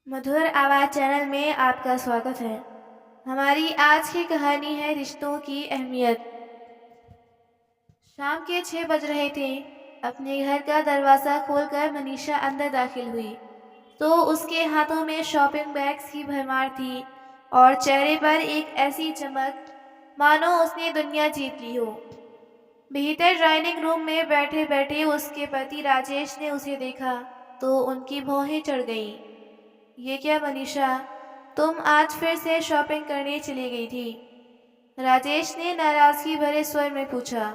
मधुर आवाज़ चैनल में आपका स्वागत है। हमारी आज की कहानी है रिश्तों की अहमियत। शाम के 6 बज रहे थे। अपने घर का दरवाज़ा खोलकर मनीषा अंदर दाखिल हुई तो उसके हाथों में शॉपिंग बैग्स की भरमार थी और चेहरे पर एक ऐसी चमक मानो उसने दुनिया जीत ली हो। भीतर डाइनिंग रूम में बैठे बैठे उसके पति राजेश ने उसे देखा तो उनकी भौहें चढ़ गईं। ये क्या मनीषा, तुम आज फिर से शॉपिंग करने चली गई थी? राजेश ने नाराजगी भरे स्वर में पूछा।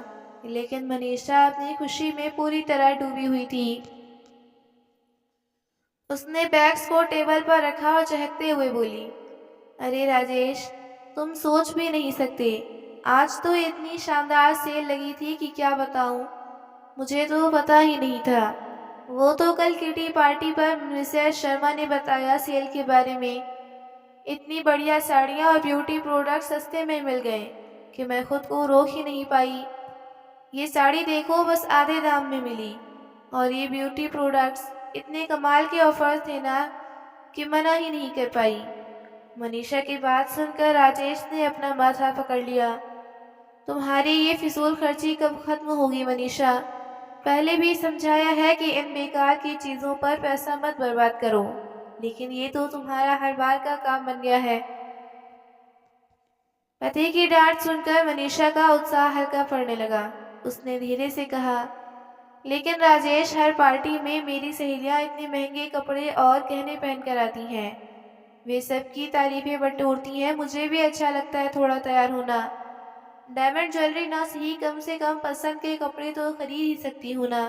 लेकिन मनीषा अपनी खुशी में पूरी तरह डूबी हुई थी। उसने बैग्स को टेबल पर रखा और चहकते हुए बोली, अरे राजेश, तुम सोच भी नहीं सकते। आज तो इतनी शानदार सेल लगी थी कि क्या बताऊं। मुझे तो पता ही नहीं था। वो तो कल किटी पार्टी पर मिसेस शर्मा ने बताया सेल के बारे में। इतनी बढ़िया साड़ियाँ और ब्यूटी प्रोडक्ट सस्ते में मिल गए कि मैं खुद को रोक ही नहीं पाई। ये साड़ी देखो, बस आधे दाम में मिली। और ये ब्यूटी प्रोडक्ट्स इतने कमाल के ऑफर्स थे ना कि मना ही नहीं कर पाई। मनीषा की बात सुनकर राजेश ने अपना माथा पकड़ लिया। तुम्हारी ये फिजूल खर्ची कब खत्म होगी मनीषा? पहले भी समझाया है कि इन बेकार की चीज़ों पर पैसा मत बर्बाद करो, लेकिन ये तो तुम्हारा हर बार का काम बन गया है। पति की डांट सुनकर मनीषा का उत्साह हल्का पड़ने लगा। उसने धीरे से कहा, लेकिन राजेश, हर पार्टी में मेरी सहेलियां इतने महंगे कपड़े और गहने पहन कर आती हैं। वे सबकी तारीफें बटोरती हैं। मुझे भी अच्छा लगता है थोड़ा तैयार होना। डायमंड ज्वेलरी ना सही, कम से कम पसंद के कपड़े तो खरीद ही सकती हूँ ना।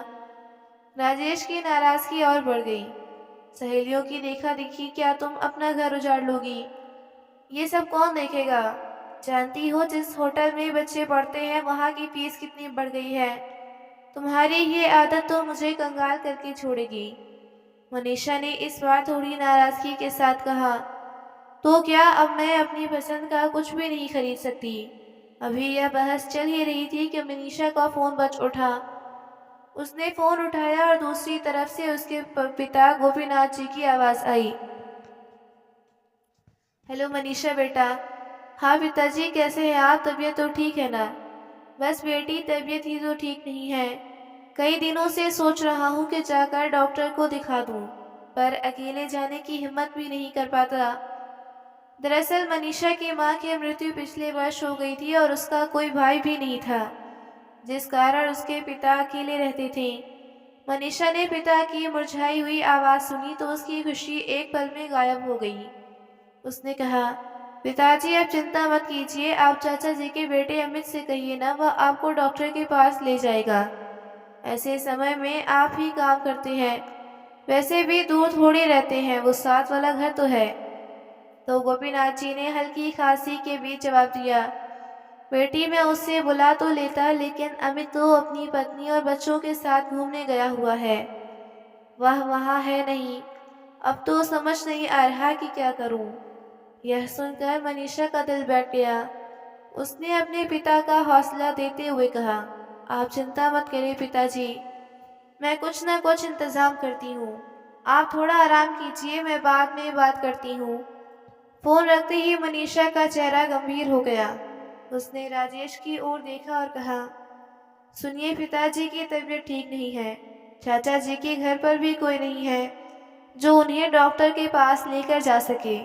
राजेश की नाराजगी और बढ़ गई। सहेलियों की देखा देखी क्या तुम अपना घर उजाड़ लोगी? ये सब कौन देखेगा? जानती हो जिस होटल में बच्चे पढ़ते हैं वहाँ की फीस कितनी बढ़ गई है। तुम्हारी ये आदत तो मुझे कंगाल करके छोड़ेगी। मनीषा ने इस बार थोड़ी नाराजगी के साथ कहा, तो क्या अब मैं अपनी पसंद का कुछ भी नहीं खरीद सकती? अभी यह बहस चल ही रही थी कि मनीषा का फोन बज उठा। उसने फोन उठाया और दूसरी तरफ से उसके पिता गोपीनाथ जी की आवाज आई। हेलो मनीषा बेटा। हाँ पिताजी, कैसे हैं आप? तबीयत तो ठीक है ना? बस बेटी, तबीयत ही तो ठीक नहीं है। कई दिनों से सोच रहा हूँ कि जाकर डॉक्टर को दिखा दूँ, पर अकेले जाने की हिम्मत भी नहीं कर पाता। दरअसल मनीषा की माँ की मृत्यु पिछले वर्ष हो गई थी और उसका कोई भाई भी नहीं था, जिस कारण उसके पिता अकेले रहते थे। मनीषा ने पिता की मुरझाई हुई आवाज़ सुनी तो उसकी खुशी एक पल में गायब हो गई। उसने कहा, पिताजी आप चिंता मत कीजिए, आप चाचा जी के बेटे अमित से कहिए ना, वह आपको डॉक्टर के पास ले जाएगा। ऐसे समय में आप ही काम करते हैं। वैसे भी दूर थोड़ी रहते हैं, वो साथ वाला घर तो है। तो गोपीनाथ जी ने हल्की खांसी के बीच जवाब दिया, बेटी मैं उससे बुला तो लेता, लेकिन अमित तो अपनी पत्नी और बच्चों के साथ घूमने गया हुआ है। वह वहाँ है नहीं। अब तो समझ नहीं आ रहा कि क्या करूं। यह सुनकर मनीषा का दिल बैठ गया। उसने अपने पिता का हौसला देते हुए कहा, आप चिंता मत करिए पिताजी, मैं कुछ न कुछ इंतजाम करती हूँ। आप थोड़ा आराम कीजिए, मैं बाद में बात करती हूँ। फोन रखते ही मनीषा का चेहरा गंभीर हो गया। उसने राजेश की ओर देखा और कहा, सुनिए पिताजी की तबीयत ठीक नहीं है। चाचा जी के घर पर भी कोई नहीं है जो उन्हें डॉक्टर के पास लेकर जा सके।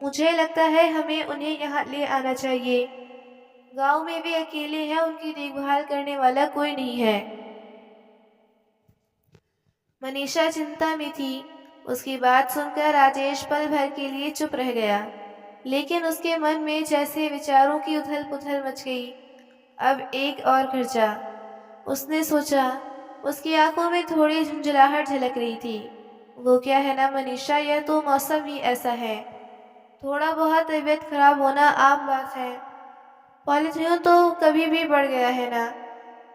मुझे लगता है हमें उन्हें यहाँ ले आना चाहिए। गांव में वे अकेले हैं, उनकी देखभाल करने वाला कोई नहीं है। मनीषा चिंता में थी। उसकी बात सुनकर राजेश पल भर के लिए चुप रह गया, लेकिन उसके मन में जैसे विचारों की उथल पुथल मच गई। अब एक और खर्चा, उसने सोचा। उसकी आंखों में थोड़ी झुंझलाहट झलक रही थी। वो क्या है ना मनीषा, यह तो मौसम ही ऐसा है। थोड़ा बहुत तबीयत खराब होना आम बात है। पॉलिथीन तो कभी भी बढ़ गया है ना।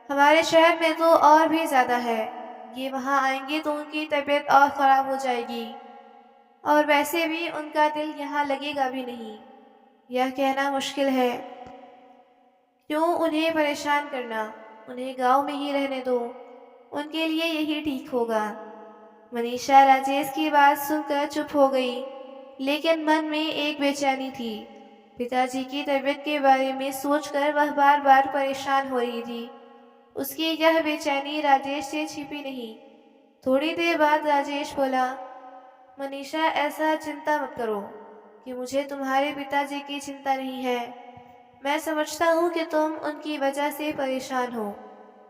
हमारे शहर में तो और भी ज्यादा है। ये वहाँ आएंगे तो उनकी तबीयत और खराब हो जाएगी, और वैसे भी उनका दिल यहाँ लगेगा भी नहीं। यह कहना मुश्किल है। क्यों उन्हें परेशान करना? उन्हें गांव में ही रहने दो, उनके लिए यही ठीक होगा। मनीषा राजेश की बात सुनकर चुप हो गई, लेकिन मन में एक बेचैनी थी। पिताजी की तबीयत के बारे में सोचकर वह बार बार परेशान हो रही थी। उसकी यह बेचैनी राजेश से छिपी नहीं। थोड़ी देर बाद राजेश बोला, मनीषा ऐसा चिंता मत करो कि मुझे तुम्हारे पिताजी की चिंता नहीं है। मैं समझता हूँ कि तुम उनकी वजह से परेशान हो,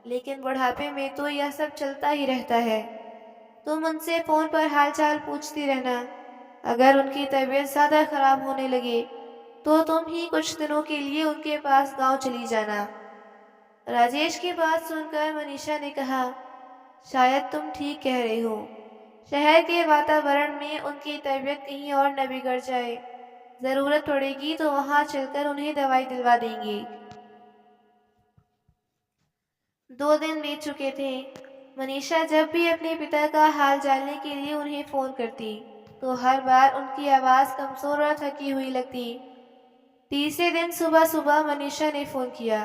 लेकिन बुढ़ापे में तो यह सब चलता ही रहता है। तुम उनसे फ़ोन पर हालचाल पूछती रहना। अगर उनकी तबीयत ज़्यादा खराब होने लगे तो तुम ही कुछ दिनों के लिए उनके पास गांव चली जाना। राजेश की बात सुनकर मनीषा ने कहा, शायद तुम ठीक कह रहे हो। शहर के वातावरण में उनकी तबीयत कहीं और न बिगड़ जाए। ज़रूरत पड़ेगी तो वहां चलकर उन्हें दवाई दिलवा देंगे। 2 दिन बीत चुके थे। मनीषा जब भी अपने पिता का हाल जानने के लिए उन्हें फ़ोन करती तो हर बार उनकी आवाज़ कमज़ोर और थकी हुई लगती। तीसरे दिन सुबह सुबह मनीषा ने फ़ोन किया।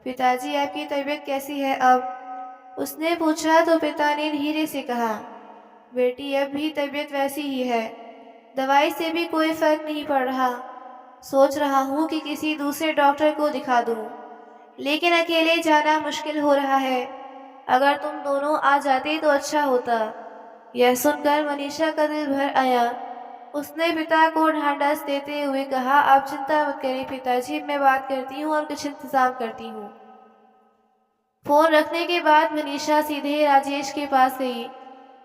पिताजी, आपकी तबीयत कैसी है अब? उसने पूछा तो पिता ने धीरे से कहा, बेटी अब भी तबीयत वैसी ही है। दवाई से भी कोई फ़र्क नहीं पड़ रहा। सोच रहा हूँ कि किसी दूसरे डॉक्टर को दिखा दूँ, लेकिन अकेले जाना मुश्किल हो रहा है। अगर तुम दोनों आ जाते तो अच्छा होता। यह सुनकर मनीषा का दिल भर आया। उसने पिता को ढांढस देते हुए कहा, आप चिंता मत करें पिताजी, मैं बात करती हूँ और कुछ इंतजाम करती हूँ। फोन रखने के बाद मनीषा सीधे राजेश के पास गई।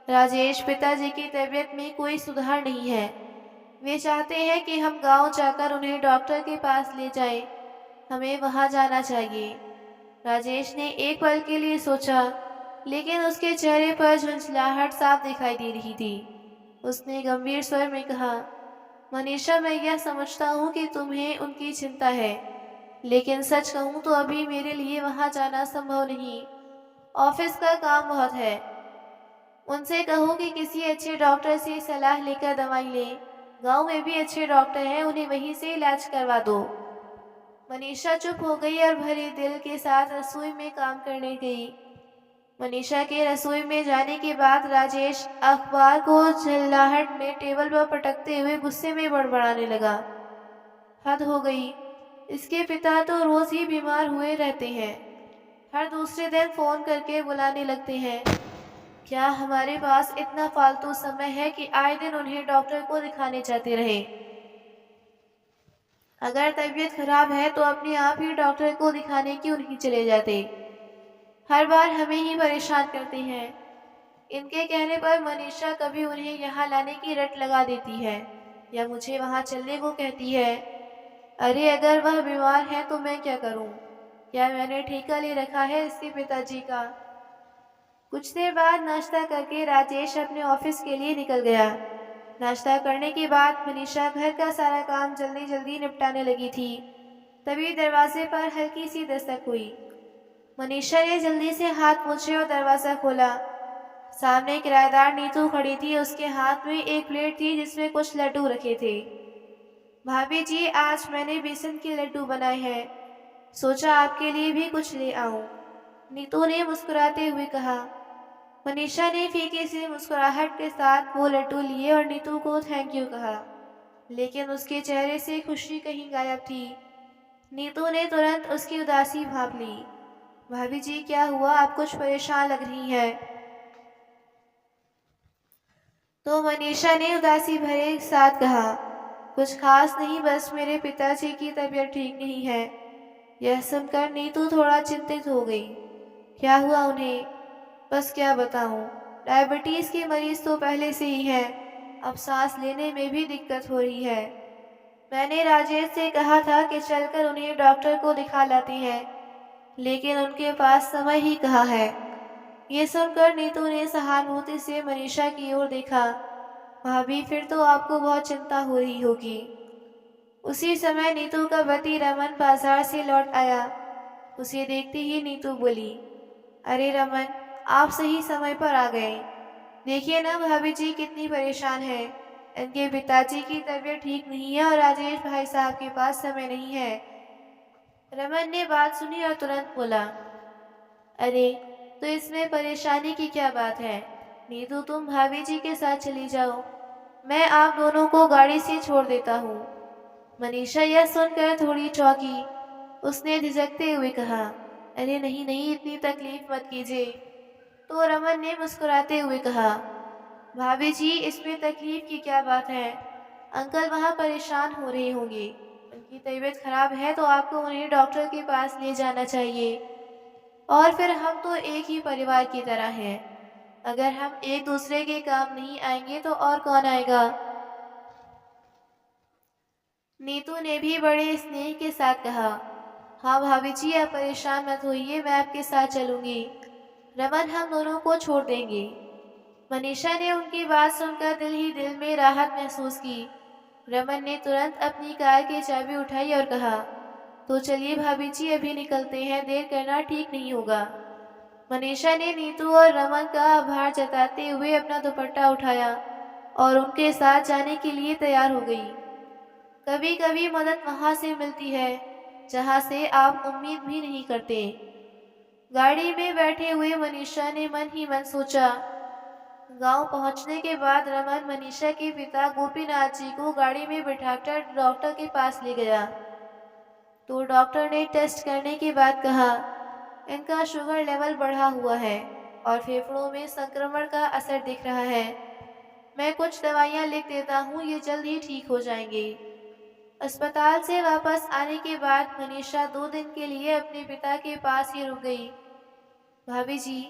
राजेश, पिताजी की तबीयत में कोई सुधार नहीं है। वे चाहते हैं कि हम गांव जाकर उन्हें डॉक्टर के पास ले जाएं। हमें वहां जाना चाहिए। राजेश ने एक पल के लिए सोचा, लेकिन उसके चेहरे पर झुंझलाहट साफ दिखाई दे रही थी। उसने गंभीर स्वर में कहा, मनीषा, मैं यह समझता हूँ कि तुम्हें उनकी चिंता है, लेकिन सच कहूँ तो अभी मेरे लिए वहाँ जाना संभव नहीं। ऑफिस का काम बहुत है। उनसे कहो कि किसी अच्छे डॉक्टर से सलाह लेकर दवाई लें। गांव में भी अच्छे डॉक्टर हैं, उन्हें वहीं से इलाज करवा दो। मनीषा चुप हो गई और भरे दिल के साथ रसोई में काम करने गई। मनीषा के रसोई में जाने के बाद राजेश अखबार को चिल्लाहट में टेबल पर पटकते हुए गुस्से में बड़बड़ाने लगा। हद हो गई। इसके पिता तो रोज ही बीमार हुए रहते हैं। हर दूसरे दिन फोन करके बुलाने लगते हैं। क्या हमारे पास इतना फालतू समय है कि आए दिन उन्हें डॉक्टर को दिखाने जाते रहे? अगर तबीयत खराब है तो अपने आप ही डॉक्टर को दिखाने क्यों नहीं चले जाते? हर बार हमें ही परेशान करते हैं। इनके कहने पर मनीषा कभी उन्हें यहाँ लाने की रट लगा देती है या मुझे वहाँ चलने को कहती है। अरे, अगर वह बीमार है तो मैं क्या करूँ? क्या मैंने ठेका ले रखा है इसके पिताजी का? कुछ देर बाद नाश्ता करके राजेश अपने ऑफिस के लिए निकल गया। नाश्ता करने के बाद मनीषा घर का सारा काम जल्दी जल्दी निपटाने लगी थी। तभी दरवाजे पर हल्की सी दस्तक हुई। मनीषा ने जल्दी से हाथ पोंछे और दरवाज़ा खोला। सामने किराएदार नीतू खड़ी थी। उसके हाथ में एक प्लेट थी जिसमें कुछ लड्डू रखे थे। भाभी जी, आज मैंने बेसन के लड्डू बनाए हैं, सोचा आपके लिए भी कुछ ले आऊं। नीतू ने मुस्कुराते हुए कहा। मनीषा ने फीकी सी मुस्कुराहट के साथ वो लड्डू लिए और नीतू को थैंक यू कहा, लेकिन उसके चेहरे से खुशी कहीं गायब थी। नीतू ने तुरंत उसकी उदासी भांप ली। भाभी जी, क्या हुआ? आप कुछ परेशान लग रही हैं। तो मनीषा ने उदासी भरे साथ कहा, कुछ खास नहीं, बस मेरे पिताजी की तबीयत ठीक नहीं है। यह सुनकर नीतू थोड़ा चिंतित हो गई। क्या हुआ उन्हें? बस क्या बताऊं, डायबिटीज के मरीज तो पहले से ही है, अब सांस लेने में भी दिक्कत हो रही है। मैंने राजेश से कहा था कि चलकर उन्हें डॉक्टर को दिखा लाते हैं, लेकिन उनके पास समय ही कहाँ है। ये सुनकर नीतू ने सहानुभूति से मनीषा की ओर देखा। भाभी, फिर तो आपको बहुत चिंता हो रही होगी। उसी समय नीतू का पति रमन बाजार से लौट आया। उसे देखते ही नीतू बोली, अरे रमन, आप सही समय पर आ गए। देखिए ना, भाभी जी कितनी परेशान है। इनके पिताजी की तबीयत ठीक नहीं है और राजेश भाई साहब के पास समय नहीं है। रमन ने बात सुनी और तुरंत बोला, अरे, तो इसमें परेशानी की क्या बात है? नीतू तुम भाभी जी के साथ चली जाओ, मैं आप दोनों को गाड़ी से छोड़ देता हूँ। मनीषा यह सुनकर थोड़ी चौंकी। उसने झिझकते हुए कहा, अरे नहीं नहीं, इतनी तकलीफ मत कीजिए। तो रमन ने मुस्कुराते हुए कहा, भाभी जी इसमें तकलीफ की क्या बात है, अंकल वहाँ परेशान हो रहे होंगे, उनकी तबीयत खराब है तो आपको उन्हें डॉक्टर के पास ले जाना चाहिए। और फिर हम तो एक ही परिवार की तरह हैं, अगर हम एक दूसरे के काम नहीं आएंगे तो और कौन आएगा। नीतू ने भी बड़े स्नेह के साथ कहा, हाँ भाभी जी आप परेशान मत होइए, मैं आपके साथ चलूंगी, रमन हम दोनों को छोड़ देंगे। मनीषा ने उनकी बात सुनकर दिल ही दिल में राहत महसूस की। रमन ने तुरंत अपनी कार की चाबी उठाई और कहा, तो चलिए भाभी जी अभी निकलते हैं, देर करना ठीक नहीं होगा। मनीषा ने नीतू और रमन का आभार जताते हुए अपना दुपट्टा उठाया और उनके साथ जाने के लिए तैयार हो गई। कभी कभी मदद वहां से मिलती है जहां से आप उम्मीद भी नहीं करते। गाड़ी में बैठे हुए मनीषा ने मन ही मन सोचा। गांव पहुंचने के बाद रमन मनीषा के पिता गोपीनाथ जी को गाड़ी में बिठाकर डॉक्टर के पास ले गया। तो डॉक्टर ने टेस्ट करने के बाद कहा, इनका शुगर लेवल बढ़ा हुआ है और फेफड़ों में संक्रमण का असर दिख रहा है। मैं कुछ दवाइयाँ लिख देता हूँ, ये जल्द ही ठीक हो जाएंगे। अस्पताल से वापस आने के बाद मनीषा 2 दिन के लिए अपने पिता के पास ही रुक गई। भाभी जी,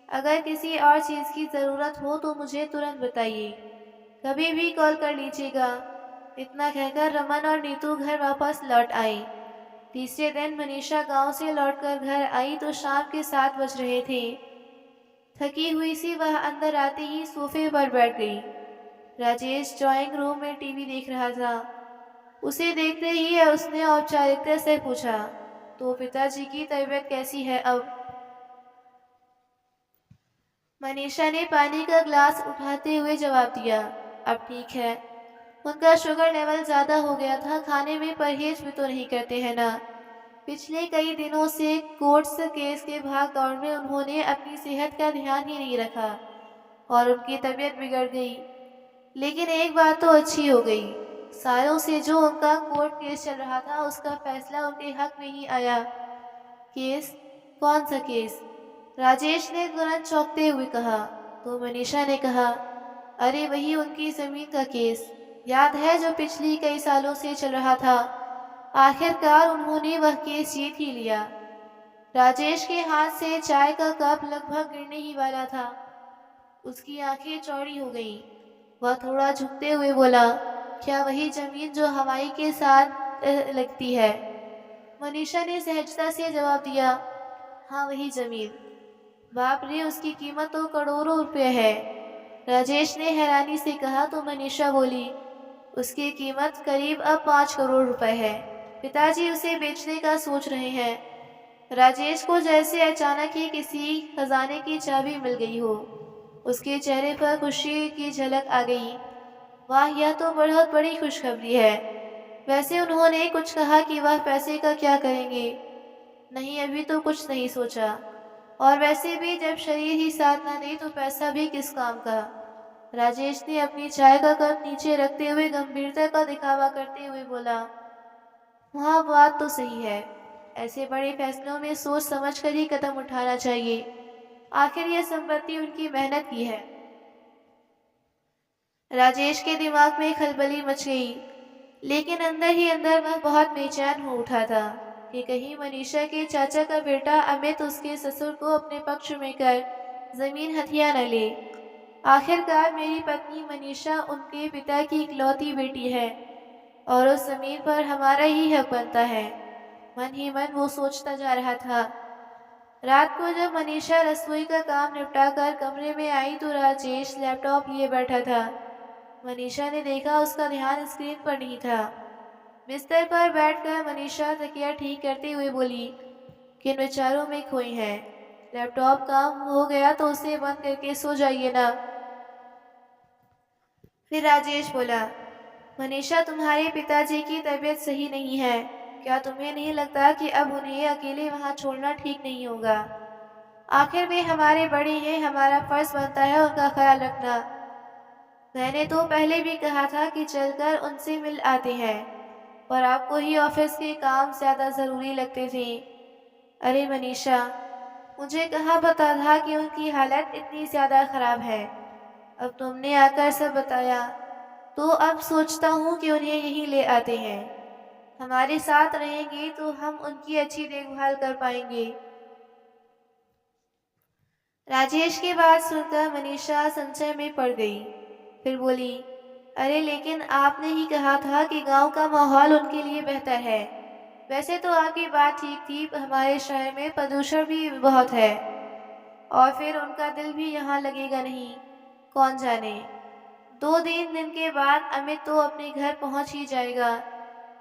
अगर किसी और चीज़ की ज़रूरत हो तो मुझे तुरंत बताइए, कभी भी कॉल कर लीजिएगा। इतना कहकर रमन और नीतू घर वापस लौट आई। तीसरे दिन मनीषा गांव से लौटकर घर आई तो शाम के 7 बज रहे थे। थकी हुई सी वह अंदर आते ही सोफे पर बैठ गई। राजेश ड्राइंग रूम में टीवी देख रहा था। उसे देखते ही उसने औपचारिकता से पूछा, तो पिताजी की तबीयत कैसी है अब? मनीषा ने पानी का ग्लास उठाते हुए जवाब दिया, अब ठीक है। उनका शुगर लेवल ज़्यादा हो गया था, खाने में परहेज भी तो नहीं करते हैं ना। पिछले कई दिनों से कोर्ट्स केस के भाग दौड़ में उन्होंने अपनी सेहत का ध्यान ही नहीं रखा और उनकी तबीयत बिगड़ गई। लेकिन एक बात तो अच्छी हो गई, सालों से जो उनका कोर्ट केस चल रहा था उसका फैसला उनके हक में ही आया। केस? कौन सा केस? राजेश ने तुरंत चौंकते हुए कहा। तो मनीषा ने कहा, अरे वही उनकी जमीन का केस, याद है जो पिछली कई सालों से चल रहा था। आखिरकार उन्होंने वह केस जीत ही लिया। राजेश के हाथ से चाय का कप लगभग गिरने ही वाला था। उसकी आंखें चौड़ी हो गईं। वह थोड़ा झुकते हुए बोला, क्या वही जमीन जो हवाई के साथ लगती है? मनीषा ने सहजता से जवाब दिया, हाँ वही जमीन। बाप रे, उसकी कीमत तो करोड़ों रुपए है। राजेश ने हैरानी से कहा। तो मनीषा बोली, उसकी कीमत करीब अब 5 करोड़ रुपए है। पिताजी उसे बेचने का सोच रहे हैं। राजेश को जैसे अचानक ही किसी खजाने की चाबी मिल गई हो। उसके चेहरे पर खुशी की झलक आ गई। वाह, यह तो बहुत बड़ी खुशखबरी है। वैसे उन्होंने कुछ कहा कि वह पैसे का क्या करेंगे? नहीं, अभी तो कुछ नहीं सोचा। और वैसे भी जब शरीर ही साथ ना दे तो पैसा भी किस काम का। राजेश ने अपनी चाय का कप नीचे रखते हुए गंभीरता का दिखावा करते हुए बोला, हाँ बात तो सही है, ऐसे बड़े फैसलों में सोच समझ कर ही कदम उठाना चाहिए। आखिर यह संपत्ति उनकी मेहनत की है। राजेश के दिमाग में खलबली मच गई, लेकिन अंदर ही अंदर वह बहुत बेचैन हो उठा था कि कहीं मनीषा के चाचा का बेटा अमित उसके ससुर को अपने पक्ष में कर जमीन हथिया न ले। आखिरकार मेरी पत्नी मनीषा उनके पिता की इकलौती बेटी है और उस जमीन पर हमारा ही हक बनता है। मन ही मन वो सोचता जा रहा था। रात को जब मनीषा रसोई का काम निपटाकर कमरे में आई तो राजेश लैपटॉप लिए बैठा था। मनीषा ने देखा उसका ध्यान स्क्रीन पर नहीं था। बिस्तर पर बैठकर मनीषा तकिया ठीक करते हुए बोली, किन विचारों में खोई हैं? लैपटॉप काम हो गया तो उसे बंद करके सो जाइए ना। फिर राजेश बोला, मनीषा तुम्हारे पिताजी की तबीयत सही नहीं है, क्या तुम्हें नहीं लगता कि अब उन्हें अकेले वहाँ छोड़ना ठीक नहीं होगा? आखिर वे हमारे बड़े हैं, हमारा फर्ज बनता है उनका ख्याल रखना। मैंने तो पहले भी कहा था कि चलकर उनसे मिल आते हैं, पर आपको ही ऑफिस के काम ज़्यादा ज़रूरी लगते थे। अरे मनीषा, मुझे कहाँ पता था कि उनकी हालत इतनी ज़्यादा ख़राब है। अब तुमने आकर सब बताया, तो अब सोचता हूँ कि उन्हें यहीं ले आते हैं। हमारे साथ रहेंगे तो हम उनकी अच्छी देखभाल कर पाएंगे। राजेश की बात सुनकर मनीषा संशय में पड़ गई। फिर बोली, अरे लेकिन आपने ही कहा था कि गांव का माहौल उनके लिए बेहतर है। वैसे तो आपकी बात ठीक थी, हमारे शहर में प्रदूषण भी बहुत है और फिर उनका दिल भी यहाँ लगेगा नहीं, कौन जाने। 2-3 दिन के बाद अमित तो अपने घर पहुँच ही जाएगा,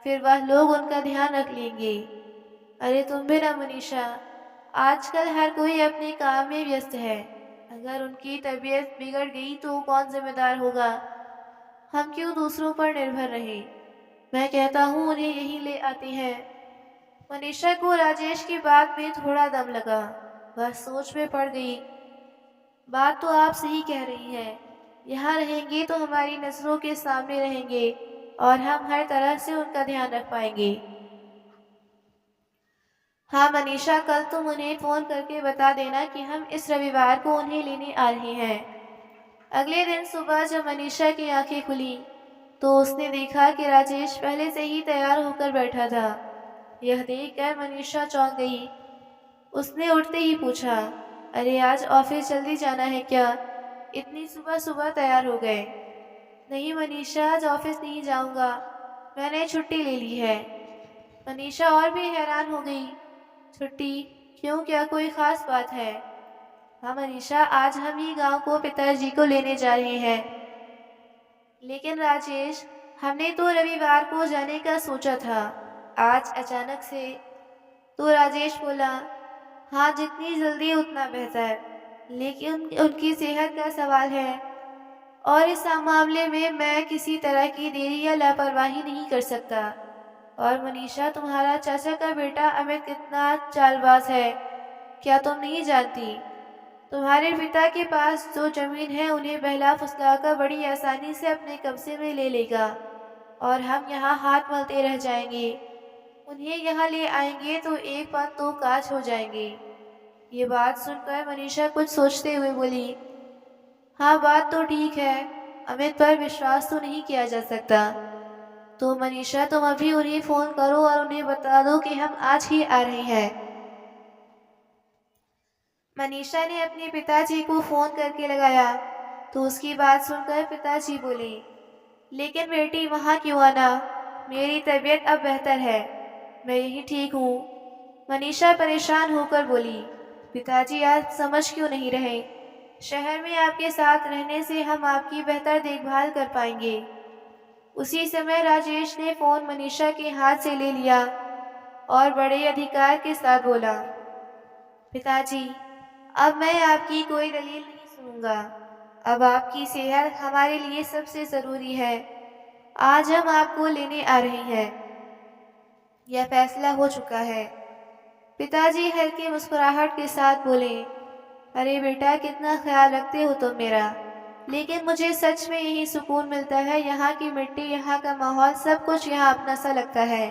फिर वह लोग उनका ध्यान रख लेंगे। अरे तुम भी ना मनीषा, आजकल हर कोई अपने काम में व्यस्त है। अगर उनकी तबीयत बिगड़ गई तो कौन जिम्मेदार होगा? हम क्यों दूसरों पर निर्भर रहें? मैं कहता हूँ उन्हें यहीं ले आते हैं। मनीषा को राजेश की बात में थोड़ा दम लगा। वह सोच में पड़ गई। बात तो आप सही कह रही हैं। यहाँ रहेंगे तो हमारी नजरों के सामने रहेंगे और हम हर तरह से उनका ध्यान रख पाएंगे। हाँ मनीषा, कल तुम उन्हें फ़ोन करके बता देना कि हम इस रविवार को उन्हें लेने आ रहे हैं। अगले दिन सुबह जब मनीषा की आंखें खुली तो उसने देखा कि राजेश पहले से ही तैयार होकर बैठा था। यह देखकर मनीषा चौंक गई। उसने उठते ही पूछा, अरे आज ऑफिस जल्दी जाना है क्या? इतनी सुबह सुबह तैयार हो गए? नहीं मनीषा, आज ऑफिस नहीं जाऊंगा, मैंने छुट्टी ले ली है। मनीषा और भी हैरान हो गई। छुट्टी? क्यों, क्या कोई खास बात है? हाँ मनीषा, आज हम ही गांव को पिताजी को लेने जा रहे हैं। लेकिन राजेश, हमने तो रविवार को जाने का सोचा था, आज अचानक से। तो राजेश बोला, हाँ जितनी जल्दी उतना बेहतर, लेकिन उनकी सेहत का सवाल है और इस मामले में मैं किसी तरह की देरी या लापरवाही नहीं कर सकता। और मनीषा, तुम्हारा चाचा का बेटा अमित कितना चालबाज है, क्या तुम नहीं जानती? तुम्हारे पिता के पास जो जमीन है उन्हें बहला फुसलाकर बड़ी आसानी से अपने कब्जे में ले लेगा और हम यहाँ हाथ मलते रह जाएंगे। उन्हें यहाँ ले आएंगे तो एक बात दो काज हो जाएंगे। ये बात सुनकर मनीषा कुछ सोचते हुए बोली, हाँ बात तो ठीक है, अमित पर विश्वास तो नहीं किया जा सकता। तो मनीषा, तुम अभी उन्हें फोन करो और उन्हें बता दो कि हम आज ही आ रहे हैं। मनीषा ने अपने पिताजी को फोन करके लगाया तो उसकी बात सुनकर पिताजी बोले, लेकिन बेटी वहाँ क्यों आना? मेरी तबीयत अब बेहतर है, मैं यही ठीक हूँ। मनीषा परेशान होकर बोली, पिताजी आज समझ क्यों नहीं रहे? शहर में आपके साथ रहने से हम आपकी बेहतर देखभाल कर पाएंगे। उसी समय राजेश ने फोन मनीषा के हाथ से ले लिया और बड़े अधिकार के साथ बोला, पिताजी, अब मैं आपकी कोई दलील नहीं सुनूंगा। अब आपकी सेहत हमारे लिए सबसे जरूरी है। आज हम आपको लेने आ रहे हैं, यह फैसला हो चुका है। पिताजी हल्की मुस्कुराहट के साथ बोले, अरे बेटा, कितना ख्याल रखते हो तुम मेरा। लेकिन मुझे सच में यही सुकून मिलता है, यहाँ की मिट्टी, यहाँ का माहौल, सब कुछ यहाँ अपना सा लगता है।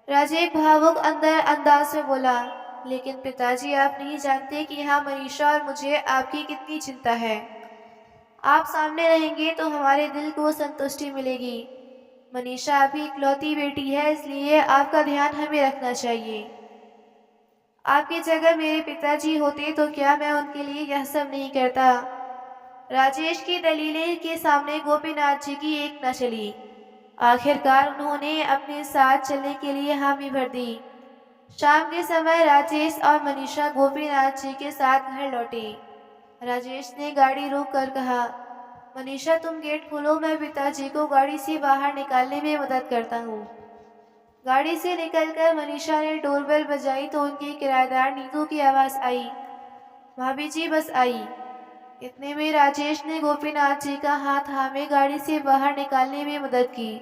राजीव भावुक अंदर अंदाज में बोला, लेकिन पिताजी, आप नहीं जानते कि यहाँ मनीषा और मुझे आपकी कितनी चिंता है। आप सामने रहेंगे तो हमारे दिल को संतुष्टि मिलेगी। मनीषा अभी इकलौती बेटी है, इसलिए आपका ध्यान हमें रखना चाहिए। आपकी जगह मेरे पिताजी होते तो क्या मैं उनके लिए यह सब नहीं करता? राजेश की दलीलें के सामने गोपीनाथ जी की एक न चली। आखिरकार उन्होंने अपने साथ चलने के लिए हामी भर दी। शाम के समय राजेश और मनीषा गोपीनाथ जी के साथ घर लौटे। राजेश ने गाड़ी रोक कर कहा, मनीषा तुम गेट खोलो, मैं पिताजी को गाड़ी से बाहर निकालने में मदद करता हूँ। गाड़ी से निकलकर मनीषा ने डोरबेल बजाई तो उनकी किराएदार नीतू की आवाज़ आई, भाभी जी बस आई। इतने में राजेश ने गोपीनाथ जी का हाथ थामे गाड़ी से बाहर निकालने में मदद की।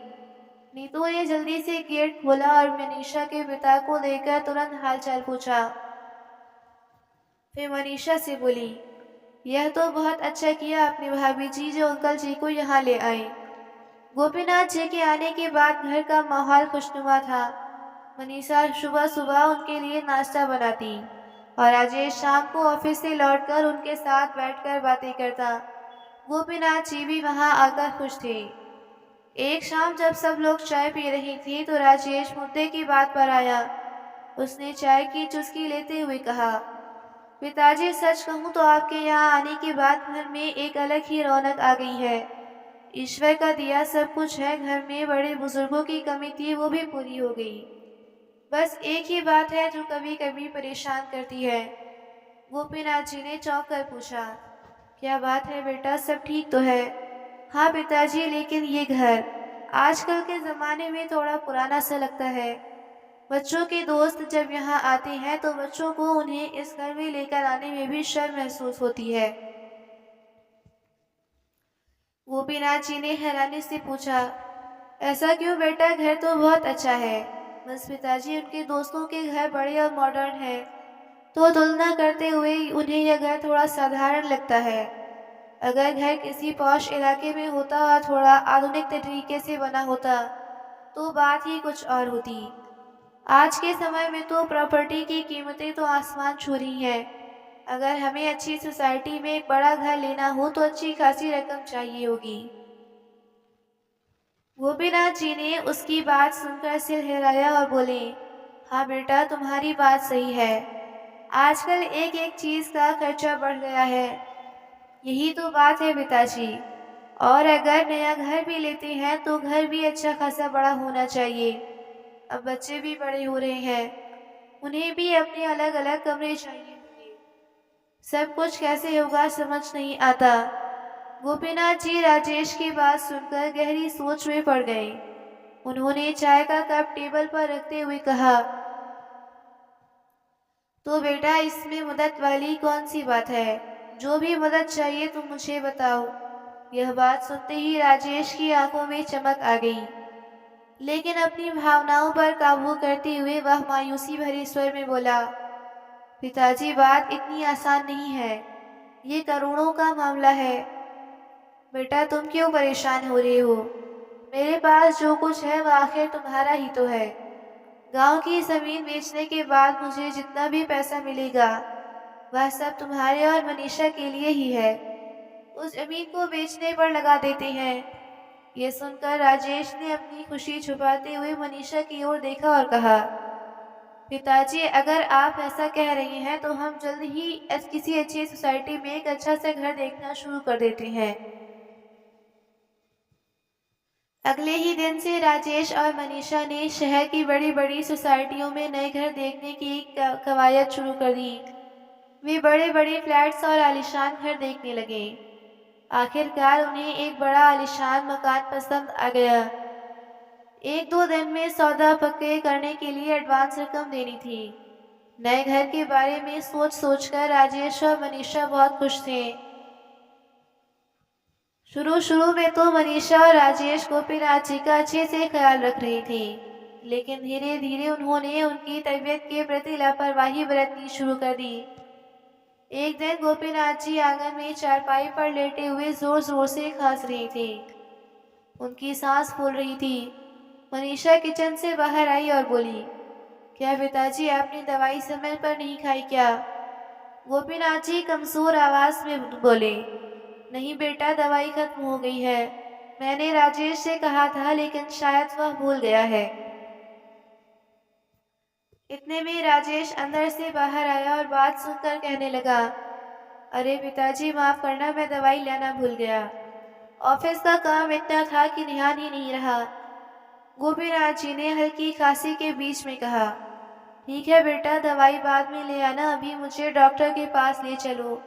नीतू ने जल्दी से गेट खोला और मनीषा के पिता को देखकर तुरंत हालचाल पूछा। फिर मनीषा से बोली, यह तो बहुत अच्छा किया आपने भाभी जी जो अंकल जी को यहाँ ले आए। गोपीनाथ जी के आने के बाद घर का माहौल खुशनुमा था। मनीषा सुबह सुबह उनके लिए नाश्ता बनाती और राजेश शाम को ऑफिस से लौटकर उनके साथ बैठकर बातें करता। गोपीनाथ जी भी वहां आकर खुश थे। एक शाम जब सब लोग चाय पी रही थी तो राजेश मुद्दे की बात पर आया। उसने चाय की चुस्की लेते हुए कहा, पिताजी सच कहूँ तो आपके यहाँ आने के बाद घर में एक अलग ही रौनक आ गई है। ईश्वर का दिया सब कुछ है, घर में बड़े बुजुर्गों की कमी थी वो भी पूरी हो गई। बस एक ही बात है जो कभी कभी परेशान करती है। गोपीनाथ जी ने चौंक कर पूछा, क्या बात है बेटा, सब ठीक तो है? हाँ पिताजी, लेकिन ये घर आजकल के ज़माने में थोड़ा पुराना सा लगता है। बच्चों के दोस्त जब यहाँ आते हैं तो बच्चों को उन्हें इस घर में लेकर आने में भी शर्म महसूस होती है। गोपीनाथ जी ने हैरानी से पूछा, ऐसा क्यों बेटा, घर तो बहुत अच्छा है। बस पिताजी, उनके दोस्तों के घर बड़े और मॉडर्न हैं, तो तुलना करते हुए उन्हें यह घर थोड़ा साधारण लगता है। अगर घर किसी पॉश इलाके में होता और थोड़ा आधुनिक तरीके से बना होता तो बात ही कुछ और होती। आज के समय में तो प्रॉपर्टी की कीमतें तो आसमान छू रही हैं। अगर हमें अच्छी सोसाइटी में एक बड़ा घर लेना हो तो अच्छी खासी रकम चाहिए होगी। गोपीनाथ जी ने उसकी बात सुनकर सिर हिलाया और बोले, हाँ बेटा, तुम्हारी बात सही है। आजकल एक एक चीज का खर्चा बढ़ गया है। यही तो बात है पिताजी। और अगर नया घर भी लेते हैं तो घर भी अच्छा खासा बड़ा होना चाहिए। अब बच्चे भी बड़े हो रहे हैं, उन्हें भी अपने अलग अलग कमरे चाहिए होंगे। सब कुछ कैसे होगा समझ नहीं आता। गोपीनाथ जी राजेश की बात सुनकर गहरी सोच में पड़ गए। उन्होंने चाय का कप टेबल पर रखते हुए कहा, तो बेटा इसमें मदद वाली कौन सी बात है? जो भी मदद चाहिए तुम मुझे बताओ। यह बात सुनते ही राजेश की आंखों में चमक आ गई, लेकिन अपनी भावनाओं पर काबू करते हुए वह मायूसी भरे स्वर में बोला, पिताजी बात इतनी आसान नहीं है, ये करोड़ों का मामला है। बेटा तुम क्यों परेशान हो रहे हो? मेरे पास जो कुछ है वह आखिर तुम्हारा ही तो है। गांव की जमीन बेचने के बाद मुझे जितना भी पैसा मिलेगा वह सब तुम्हारे और मनीषा के लिए ही है। उस जमीन को बेचने पर लगा देते हैं। ये सुनकर राजेश ने अपनी खुशी छुपाते हुए मनीषा की ओर देखा और कहा, पिताजी अगर आप ऐसा कह रहे हैं तो हम जल्द ही किसी अच्छी सोसाइटी में एक अच्छा सा घर देखना शुरू कर देते हैं। अगले ही दिन से राजेश और मनीषा ने शहर की बड़ी बड़ी सोसाइटियों में नए घर देखने की कवायद शुरू कर दी। वे बड़े बड़े फ्लैट्स और आलीशान घर देखने लगे। आखिरकार उन्हें एक बड़ा आलीशान मकान पसंद आ गया। एक दो दिन में सौदा पक्के करने के लिए एडवांस रकम देनी थी। नए घर के बारे में सोच सोचकर राजेश और मनीषा बहुत खुश थे। शुरू शुरू में तो मनीषा और राजेश गोपीनाथ जी का अच्छे से ख्याल रख रही थी, लेकिन धीरे धीरे उन्होंने उनकी तबीयत के प्रति लापरवाही बरतनी शुरू कर दी। एक दिन गोपीनाथ जी आंगन में चारपाई पर लेटे हुए जोर जोर से खांस रही थी। उनकी सांस फूल रही थी। मनीषा किचन से बाहर आई और बोली, क्या पिताजी आपने दवाई समय पर नहीं खाई क्या? गोपीनाथ जी कमजोर आवाज में बोले, नहीं बेटा, दवाई खत्म हो गई है। मैंने राजेश से कहा था लेकिन शायद वह भूल गया है। इतने में राजेश अंदर से बाहर आया और बात सुनकर कहने लगा, अरे पिताजी माफ करना, मैं दवाई लाना भूल गया। ऑफिस का काम इतना था कि ध्यान ही नहीं रहा। गोपीनाथ जी ने हल्की खांसी के बीच में कहा, ठीक है बेटा, दवाई बाद में ले आना, अभी मुझे डॉक्टर के पास ले चलो।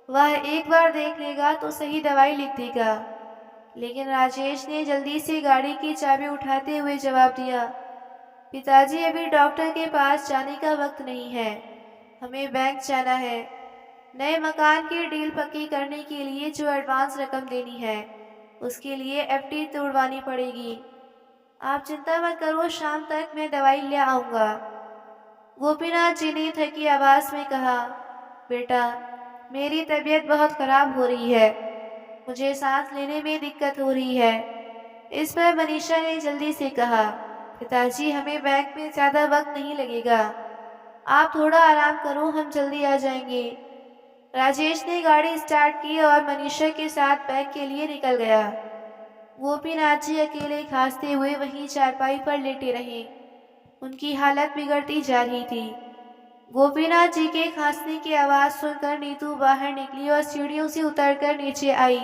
वह एक बार देख लेगा तो सही दवाई लिख देगा। लेकिन राजेश ने जल्दी से गाड़ी की चाबी उठाते हुए जवाब दिया, पिताजी अभी डॉक्टर के पास जाने का वक्त नहीं है, हमें बैंक जाना है। नए मकान की डील पक्की करने के लिए जो एडवांस रकम देनी है उसके लिए एफडी तोड़वानी पड़ेगी। आप चिंता मत करो, शाम तक मैं दवाई ले आऊंगा। गोपीनाथ जी ने थकी आवाज में कहा, बेटा, मेरी तबीयत बहुत खराब हो रही है। मुझे सांस लेने में दिक्कत हो रही है। इस पर मनीषा ने जल्दी से कहा, पिताजी हमें बैंक में ज़्यादा वक्त नहीं लगेगा। आप थोड़ा आराम करो, हम जल्दी आ जाएंगे। राजेश ने गाड़ी स्टार्ट की और मनीषा के साथ बैंक के लिए निकल गया। गोपीनाथ जी अकेले खांसते हुए वहीं चारपाई पर लेटे रहे। उनकी हालत बिगड़ती जा रही थी। गोपीनाथ जी के खांसने की आवाज़ सुनकर नीतू बाहर निकली और सीढ़ियों से उतरकर नीचे आई।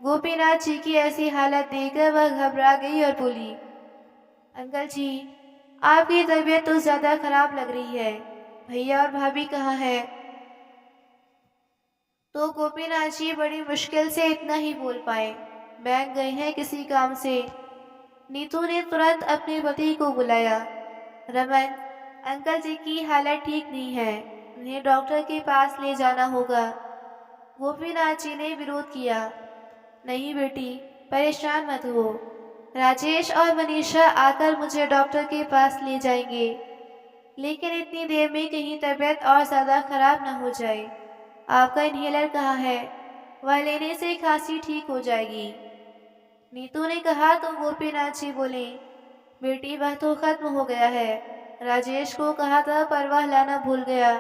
गोपीनाथ जी की ऐसी हालत देखकर वह घबरा गई और बोली, अंकल जी, आपकी तबीयत तो ज़्यादा खराब लग रही है। भैया और भाभी कहाँ है? तो गोपीनाथ जी बड़ी मुश्किल से इतना ही बोल पाए, बैंक गए हैं किसी काम से। नीतू ने तुरंत अपने पति को बुलाया। रमन, अंकल जी की हालत ठीक नहीं है, उन्हें डॉक्टर के पास ले जाना होगा। गोपीनाथ जी ने विरोध किया। नहीं बेटी, परेशान मत हो। राजेश और मनीषा आकर मुझे डॉक्टर के पास ले जाएंगे, लेकिन इतनी देर में कहीं तबीयत और ज़्यादा खराब न हो जाए। आपका इन्हेलर कहाँ है? वह लेने से खांसी ठीक हो जाएगी। नीतू ने कहा तो गोपीनाथ जी बोले, बेटी वह तो खत्म हो गया है। राजेश को कहा था पर वह लाना भूल गया।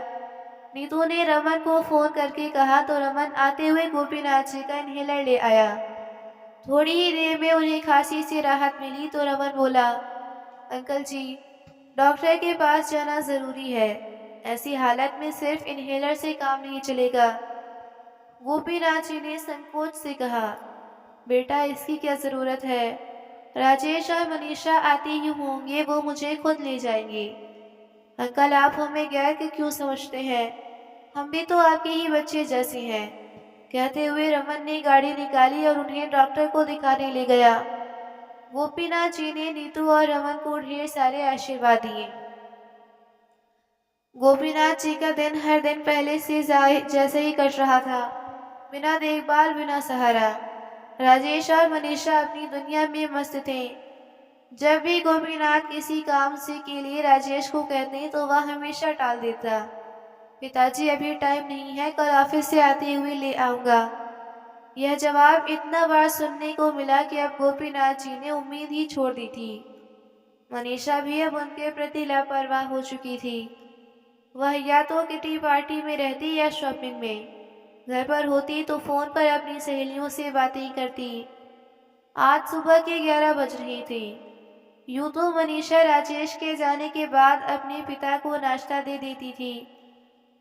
नीतू ने रमन को फोन करके कहा तो रमन आते हुए गोपीनाथ जी का इन्हेलर ले आया। थोड़ी ही देर में उन्हें खांसी से राहत मिली तो रमन बोला, अंकल जी, डॉक्टर के पास जाना ज़रूरी है। ऐसी हालत में सिर्फ इन्हेलर से काम नहीं चलेगा। गोपीनाथ जी ने संकोच से कहा, बेटा इसकी क्या ज़रूरत है? राजेश और मनीषा आते ही होंगे, वो मुझे खुद ले जाएंगे। अंकल आप हमें गैर के क्यों समझते हैं? हम भी तो आपके ही बच्चे जैसे हैं। कहते हुए रमन ने गाड़ी निकाली और उन्हें डॉक्टर को दिखाने ले गया। गोपीनाथ जी ने नीतू और रमन को ढेर सारे आशीर्वाद दिए। गोपीनाथ जी का दिन हर दिन पहले से जैसे ही कट रहा था, बिना देखभाल, बिना सहारा। राजेश और मनीषा अपनी दुनिया में मस्त थे। जब भी गोपीनाथ किसी काम से के लिए राजेश को कहते तो वह हमेशा टाल देता। पिताजी अभी टाइम नहीं है, कल ऑफिस से आते हुए ले आऊँगा। यह जवाब इतना बार सुनने को मिला कि अब गोपीनाथ जी ने उम्मीद ही छोड़ दी थी। मनीषा भी अब उनके प्रति लापरवाह हो चुकी थी। वह या तो किटी पार्टी में रहती या शॉपिंग में। घर पर होती तो फ़ोन पर अपनी सहेलियों से बातें करती। आज सुबह के 11 बज रहे थे। यूँ तो मनीषा राजेश के जाने के बाद अपने पिता को नाश्ता दे देती थी,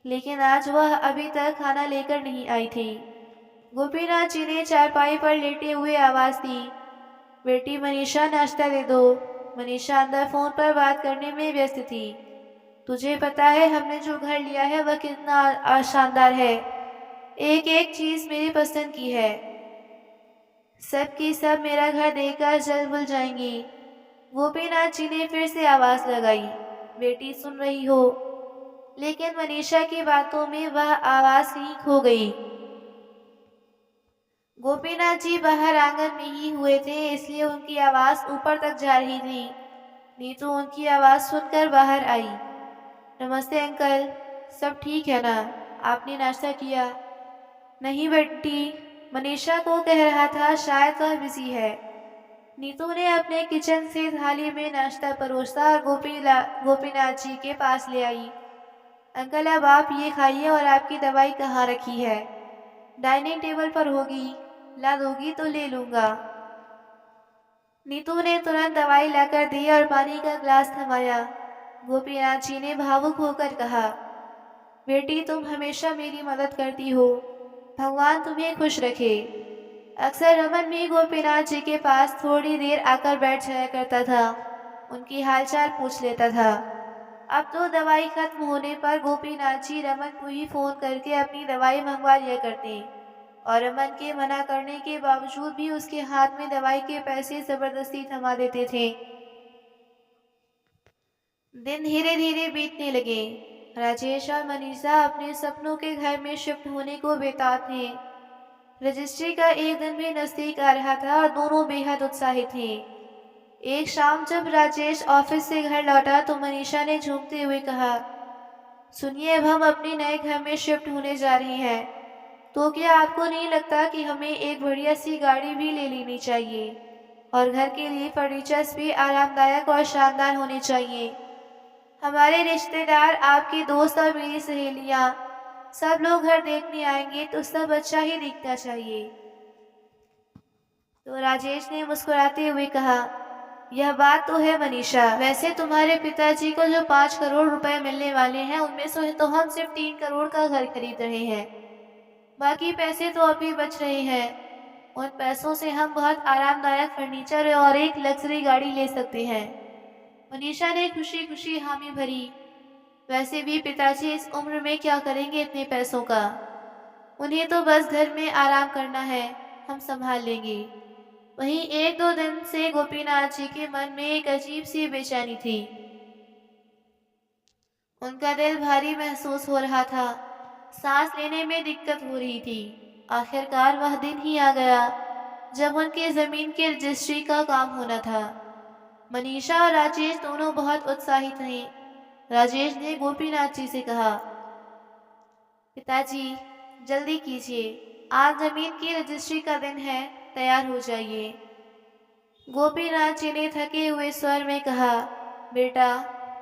लेकिन आज वह अभी तक खाना लेकर नहीं आई थी। गोपीनाथ जी ने चारपाई पर लेटे हुए आवाज़ दी, बेटी मनीषा नाश्ता दे दो। मनीषा अंदर फ़ोन पर बात करने में व्यस्त थी। तुझे पता है हमने जो घर लिया है वह कितना शानदार है। एक एक चीज़ मेरी पसंद की है। सब की सब मेरा घर देखकर जल बुल जाएंगी। गोपीनाथ जी ने फिर से आवाज़ लगाई, बेटी सुन रही हो? लेकिन मनीषा की बातों में वह आवाज़ कहीं खो गई। गोपीनाथ जी बाहर आंगन में ही हुए थे, इसलिए उनकी आवाज़ ऊपर तक जा रही थी। नीतू उनकी आवाज़ सुनकर बाहर आई। नमस्ते अंकल, सब ठीक है ना? आपने नाश्ता किया? नहीं बेटी, मनीषा को कह रहा था, शायद वह बिजी है। नीतू ने अपने किचन से थाली में नाश्ता परोसा और गोपीनाथ जी के पास ले आई। अंकल अब आप ये खाइए और आपकी दवाई कहाँ रखी है? डाइनिंग टेबल पर होगी, ला दोगी तो ले लूँगा। नीतू ने तुरंत दवाई लाकर दी और पानी का ग्लास थमाया। गोपीनाथ जी ने भावुक होकर कहा, बेटी तुम हमेशा मेरी मदद करती हो, भगवान तुम्हें खुश रखे। अक्सर रमन भी गोपीनाथ जी के पास थोड़ी देर आकर बैठ जाया करता था, उनकी हालचाल पूछ लेता था। अब तो दवाई खत्म होने पर गोपीनाथ जी रमन को ही फ़ोन करके अपनी दवाई मंगवा लिया करते और रमन के मना करने के बावजूद भी उसके हाथ में दवाई के पैसे ज़बरदस्ती थमा देते थे। दिन धीरे धीरे बीतने लगे। राजेश और मनीषा अपने सपनों के घर में शिफ्ट होने को बेताब थे। रजिस्ट्री का एक दिन भी नज़दीक आ रहा था और दोनों बेहद उत्साहित थे। एक शाम जब राजेश ऑफिस से घर लौटा तो मनीषा ने झूमते हुए कहा, सुनिए, अब हम अपने नए घर में शिफ्ट होने जा रहे हैं, तो क्या आपको नहीं लगता कि हमें एक बढ़िया सी गाड़ी भी ले लेनी चाहिए और घर के लिए फर्नीचर्स भी आरामदायक और शानदार होने चाहिए। हमारे रिश्तेदार, आपके दोस्त और मेरी सहेलियाँ, सब लोग घर देखने आएंगे तो सब अच्छा ही दिखना चाहिए। तो राजेश ने मुस्कुराते हुए कहा, यह बात तो है मनीषा। वैसे तुम्हारे पिताजी को जो 5 करोड़ रुपए मिलने वाले हैं, उनमें से तो हम सिर्फ 3 करोड़ का घर खरीद रहे हैं। बाकी पैसे तो अभी बच रहे हैं। उन पैसों से हम बहुत आरामदायक फर्नीचर और एक लग्जरी गाड़ी ले सकते हैं। मनीषा ने खुशी खुशी हामी भरी। वैसे भी पिताजी इस उम्र में क्या करेंगे इतने पैसों का? उन्हें तो बस घर में आराम करना है, हम संभाल लेंगे। वहीं 1-2 दिन से गोपीनाथ जी के मन में एक अजीब सी बेचैनी थी। उनका दिल भारी महसूस हो रहा था, सांस लेने में दिक्कत हो रही थी। आखिरकार वह दिन ही आ गया जब उनके जमीन के रजिस्ट्री का काम होना था। मनीषा और राजेश दोनों बहुत उत्साहित थे। राजेश ने गोपीनाथ जी से कहा, पिताजी जल्दी कीजिए, आज जमीन की रजिस्ट्री का दिन है, तैयार हो जाइए। गोपीनाथ जी ने थके हुए स्वर में कहा, बेटा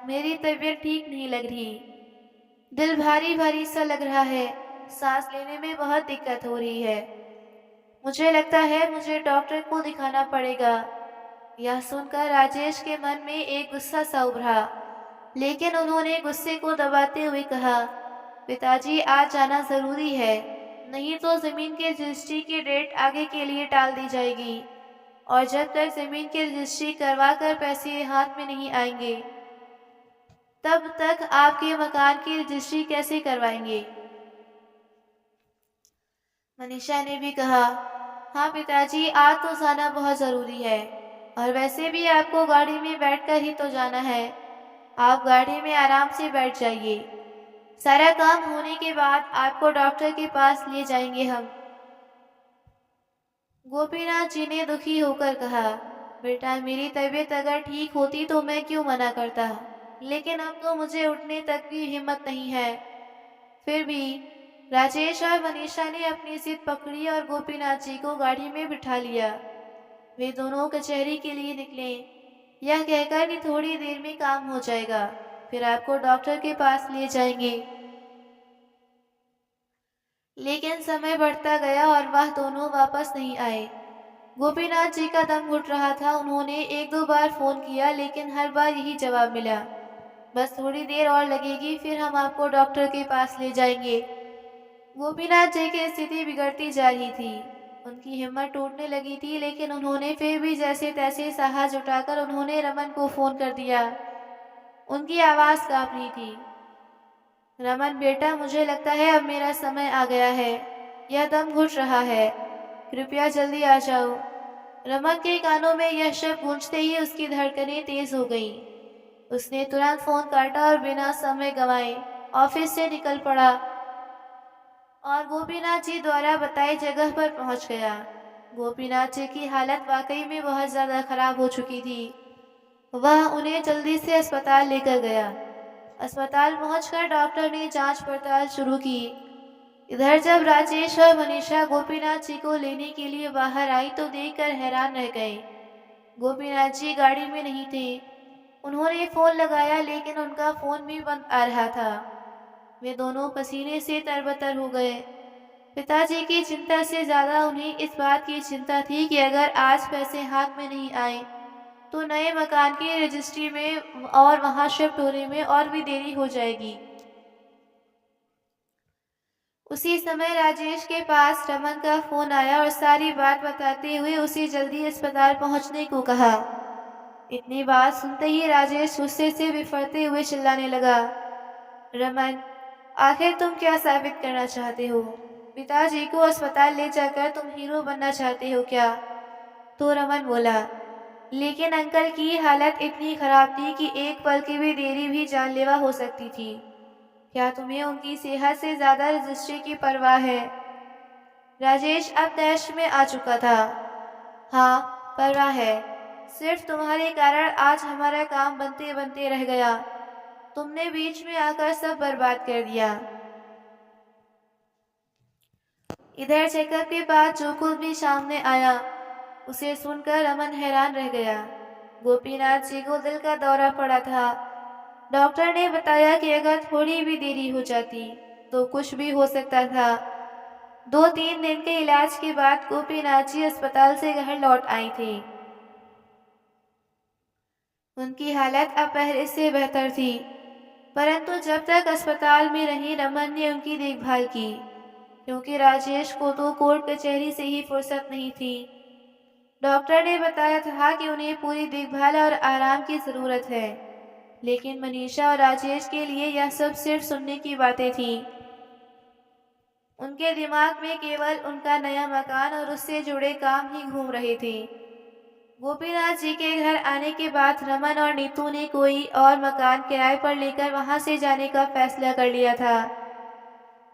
मेरी तबीयत ठीक नहीं लग रही, दिल भारी भारी सा लग रहा है, सांस लेने में बहुत दिक्कत हो रही है। मुझे लगता है मुझे डॉक्टर को दिखाना पड़ेगा। यह सुनकर राजेश के मन में एक गुस्सा सा उभरा, लेकिन उन्होंने गुस्से को दबाते हुए कहा, पिताजी आज जाना जरूरी है, नहीं तो जमीन के रजिस्ट्री की डेट आगे के लिए टाल दी जाएगी और जब तक जमीन की रजिस्ट्री करवा कर पैसे हाथ में नहीं आएंगे, तब तक आपके मकान की रजिस्ट्री कैसे करवाएंगे? मनीषा ने भी कहा, हाँ पिताजी, आज तो जाना बहुत ज़रूरी है और वैसे भी आपको गाड़ी में बैठकर ही तो जाना है। आप गाड़ी में आराम से बैठ जाइए, सारा काम होने के बाद आपको डॉक्टर के पास ले जाएंगे हम। गोपीनाथ जी ने दुखी होकर कहा, बेटा मेरी तबीयत अगर ठीक होती तो मैं क्यों मना करता, लेकिन अब तो मुझे उठने तक की हिम्मत नहीं है। फिर भी राजेश और मनीषा ने अपनी जिद पकड़ी और गोपीनाथ जी को गाड़ी में बिठा लिया। वे दोनों कचहरी के लिए निकले, यह कहकर कि थोड़ी देर में काम हो जाएगा, फिर आपको डॉक्टर के पास ले जाएंगे। लेकिन समय बढ़ता गया और वह दोनों वापस नहीं आए। गोपीनाथ जी का दम घुट रहा था। उन्होंने 1-2 बार फोन किया, लेकिन हर बार यही जवाब मिला, बस थोड़ी देर और लगेगी, फिर हम आपको डॉक्टर के पास ले जाएंगे। गोपीनाथ जी की स्थिति बिगड़ती जा रही थी, उनकी हिम्मत टूटने लगी थी, लेकिन उन्होंने फिर भी जैसे तैसे साहस जुटाकर उन्होंने रमन को फोन कर दिया। उनकी आवाज़ काँप रही थी, रमन बेटा, मुझे लगता है अब मेरा समय आ गया है, यह दम घुट रहा है, कृपया जल्दी आ जाओ। रमन के कानों में यह शब्द गूंजते ही उसकी धड़कनें तेज हो गईं। उसने तुरंत फोन काटा और बिना समय गंवाए ऑफिस से निकल पड़ा और गोपीनाथ जी द्वारा बताई जगह पर पहुंच गया। गोपीनाथ जी की हालत वाकई में बहुत ज़्यादा खराब हो चुकी थी। वह उन्हें जल्दी से अस्पताल लेकर गया। अस्पताल पहुंचकर डॉक्टर ने जांच पड़ताल शुरू की। इधर जब राजेश और मनीषा गोपीनाथ जी को लेने के लिए बाहर आई तो देखकर हैरान रह गए। गोपीनाथ जी गाड़ी में नहीं थे। उन्होंने फ़ोन लगाया, लेकिन उनका फ़ोन भी बंद आ रहा था। वे दोनों पसीने से तरबतर हो गए। पिताजी की चिंता से ज़्यादा उन्हें इस बात की चिंता थी कि अगर आज पैसे हाथ में नहीं आए तो नए मकान की रजिस्ट्री में और वहां शिफ्ट होने में और भी देरी हो जाएगी। उसी समय राजेश के पास रमन का फोन आया और सारी बात बताते हुए उसे जल्दी अस्पताल पहुंचने को कहा। इतनी बात सुनते ही राजेश गुस्से से बिफरते हुए चिल्लाने लगा, रमन, आखिर तुम क्या साबित करना चाहते हो? पिताजी को अस्पताल ले जाकर तुम हीरो बनना चाहते हो क्या? तो रमन बोला, लेकिन अंकल की हालत इतनी खराब थी कि एक पल की भी देरी भी जानलेवा हो सकती थी। क्या तुम्हें उनकी सेहत से ज्यादा रजिस्ट्री की परवाह है? राजेश अब तैश में आ चुका था। हाँ, परवाह है। सिर्फ तुम्हारे कारण आज हमारा काम बनते बनते रह गया। तुमने बीच में आकर सब बर्बाद कर दिया। इधर चेकअप के बाद जो कुछ भी सामने आया उसे सुनकर रमन हैरान रह गया। गोपीनाथ जी को दिल का दौरा पड़ा था। डॉक्टर ने बताया कि अगर थोड़ी भी देरी हो जाती तो कुछ भी हो सकता था। 2-3 दिन के इलाज के बाद गोपीनाथ जी अस्पताल से घर लौट आई थी। उनकी हालत अब पहले से बेहतर थी, परंतु जब तक अस्पताल में रही रमन ने उनकी देखभाल की, क्योंकि राजेश को तो कोर्ट कचहरी से ही फुर्सत नहीं थी। डॉक्टर ने बताया था कि उन्हें पूरी देखभाल और आराम की ज़रूरत है, लेकिन मनीषा और राजेश के लिए यह सब सिर्फ सुनने की बातें थीं। उनके दिमाग में केवल उनका नया मकान और उससे जुड़े काम ही घूम रहे थे। गोपीनाथ जी के घर आने के बाद रमन और नीतू ने कोई और मकान किराए पर लेकर वहां से जाने का फैसला कर लिया था।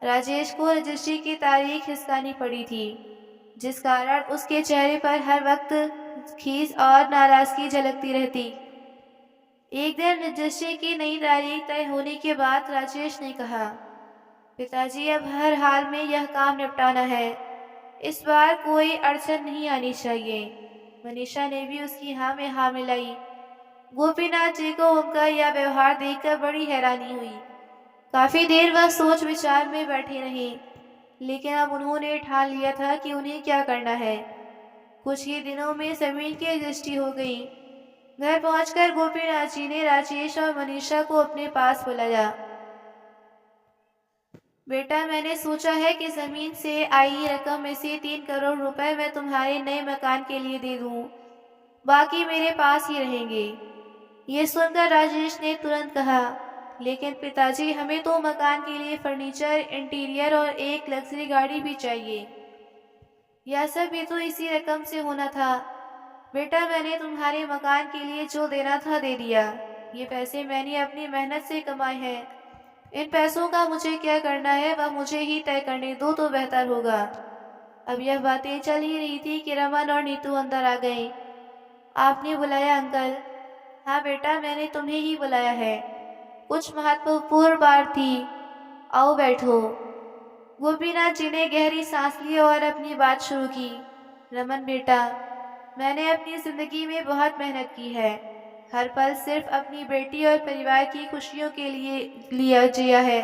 राजेश को रजिस्ट्री की तारीख खिसकानी पड़ी थी, जिस कारण उसके चेहरे पर हर वक्त खीस और नाराजगी झलकती रहती। एक दिन रजिस्ट्री की नई तारीख तय होने के बाद राजेश ने कहा, पिताजी अब हर हाल में यह काम निपटाना है, इस बार कोई अड़चन नहीं आनी चाहिए। मनीषा ने भी उसकी हाँ में हाँ मिलाई। गोपीनाथ जी को उनका यह व्यवहार देखकर बड़ी हैरानी हुई। काफी देर वह सोच विचार में बैठे रहे, लेकिन अब उन्होंने ठान लिया था कि उन्हें क्या करना है। कुछ ही दिनों में जमीन की रजिस्ट्री हो गई। घर पहुंचकर गोपीनाथ जी ने राजेश और मनीषा को अपने पास बुलाया। बेटा, मैंने सोचा है कि जमीन से आई रकम में से 3 करोड़ रुपए मैं तुम्हारे नए मकान के लिए दे दूं, बाकी मेरे पास ही रहेंगे। ये सुनकर राजेश ने तुरंत कहा, लेकिन पिताजी, हमें तो मकान के लिए फर्नीचर, इंटीरियर और एक लग्जरी गाड़ी भी चाहिए। यह सब भी तो इसी रकम से होना था। बेटा, मैंने तुम्हारे मकान के लिए जो देना था दे दिया। ये पैसे मैंने अपनी मेहनत से कमाए हैं। इन पैसों का मुझे क्या करना है वह मुझे ही तय करने दो तो बेहतर होगा। अब यह बातें चल ही रही थी कि रमन और नीतू अंदर आ गए। आपने बुलाया अंकल? हाँ बेटा, मैंने तुम्हें ही बुलाया है। कुछ महत्वपूर्ण बात थी, आओ बैठो। गोपीनाथ जी ने गहरी सांस ली और अपनी बात शुरू की। रमन बेटा, मैंने अपनी जिंदगी में बहुत मेहनत की है। हर पल सिर्फ अपनी बेटी और परिवार की खुशियों के लिए लिया जिया है,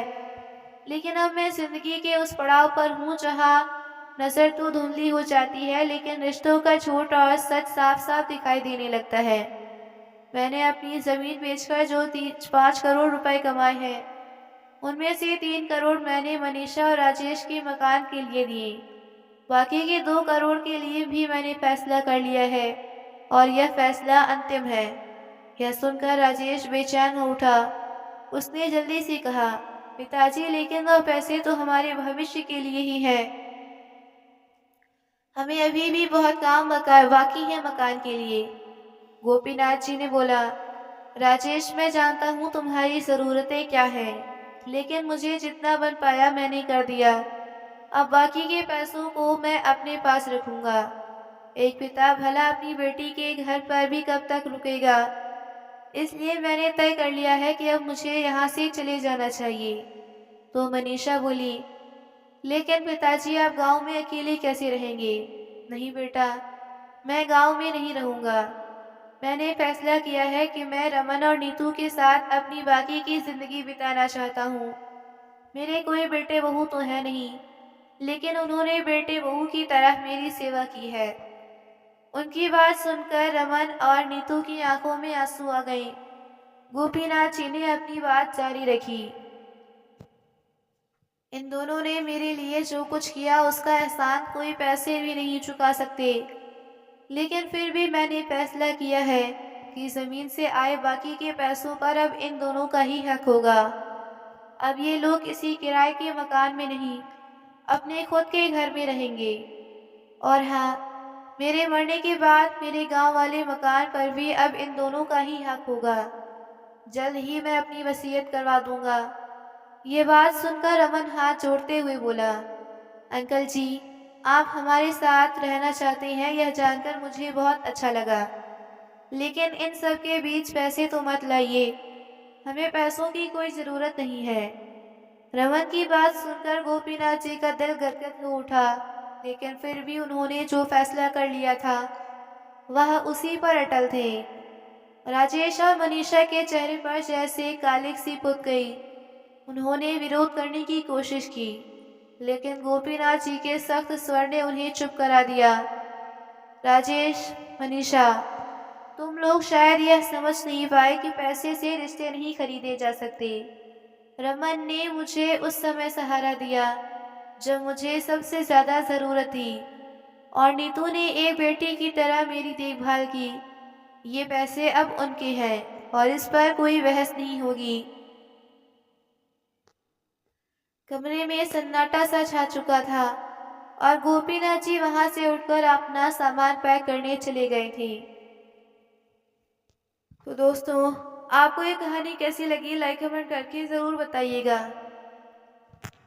लेकिन अब मैं जिंदगी के उस पड़ाव पर हूँ जहाँ नजर तो धुंधली हो जाती है, लेकिन रिश्तों का झूठ और सच साफ साफ दिखाई देने लगता है। मैंने अपनी जमीन बेचकर जो 5 करोड़ रुपए कमाए हैं, उनमें से 3 करोड़ मैंने मनीषा और राजेश के मकान के लिए दिए। बाकी के 2 करोड़ के लिए भी मैंने फैसला कर लिया है, और यह फैसला अंतिम है। यह सुनकर राजेश बेचैन हो उठा। उसने जल्दी से कहा, पिताजी, लेकिन वह पैसे तो हमारे भविष्य के लिए ही है। हमें अभी भी बहुत काम बाकी है मकान के लिए। गोपीनाथ जी ने बोला, राजेश, मैं जानता हूँ तुम्हारी ज़रूरतें क्या हैं, लेकिन मुझे जितना बन पाया मैंने कर दिया। अब बाकी के पैसों को मैं अपने पास रखूंगा। एक पिता भला अपनी बेटी के घर पर भी कब तक रुकेगा। इसलिए मैंने तय कर लिया है कि अब मुझे यहाँ से चले जाना चाहिए। तो मनीषा बोली, लेकिन पिताजी, आप गांव में अकेले कैसे रहेंगे? नहीं बेटा, मैं गांव में नहीं रहूंगा। मैंने फैसला किया है कि मैं रमन और नीतू के साथ अपनी बाकी की जिंदगी बिताना चाहता हूँ। मेरे कोई बेटे बहू तो है नहीं, लेकिन उन्होंने बेटे बहू की तरह मेरी सेवा की है। उनकी बात सुनकर रमन और नीतू की आंखों में आंसू आ गए। गोपीनाथ जी ने अपनी बात जारी रखी, इन दोनों ने मेरे लिए जो कुछ किया उसका एहसान कोई पैसे भी नहीं चुका सकते। लेकिन फिर भी मैंने फैसला किया है कि जमीन से आए बाकी के पैसों पर अब इन दोनों का ही हक होगा। अब ये लोग किसी किराए के मकान में नहीं, अपने खुद के घर में रहेंगे। और हाँ, मेरे मरने के बाद मेरे गांव वाले मकान पर भी अब इन दोनों का ही हक होगा। जल्द ही मैं अपनी वसीयत करवा दूंगा। ये बात सुनकर रमन हाथ जोड़ते हुए बोला, अंकल जी, आप हमारे साथ रहना चाहते हैं यह जानकर मुझे बहुत अच्छा लगा, लेकिन इन सब के बीच पैसे तो मत लाइए। हमें पैसों की कोई ज़रूरत नहीं है। रमन की बात सुनकर गोपीनाथ जी का दिल गदगद हो उठा, लेकिन फिर भी उन्होंने जो फैसला कर लिया था वह उसी पर अटल थे। राजेश और मनीषा के चेहरे पर जैसे कालिक सी पुत गई। उन्होंने विरोध करने की कोशिश की, लेकिन गोपीनाथ जी के सख्त स्वर ने उन्हें चुप करा दिया। राजेश, मनीषा, तुम लोग शायद यह समझ नहीं पाए कि पैसे से रिश्ते नहीं खरीदे जा सकते। रमन ने मुझे उस समय सहारा दिया जब मुझे सबसे ज्यादा जरूरत थी, और नीतू ने एक बेटी की तरह मेरी देखभाल की। ये पैसे अब उनके हैं और इस पर कोई बहस नहीं होगी। कमरे में सन्नाटा सा छा चुका था और गोपीनाथ जी वहां से उठकर अपना सामान पैक करने चले गए थे। तो दोस्तों, आपको ये कहानी कैसी लगी, लाइक कमेंट करके ज़रूर बताइएगा।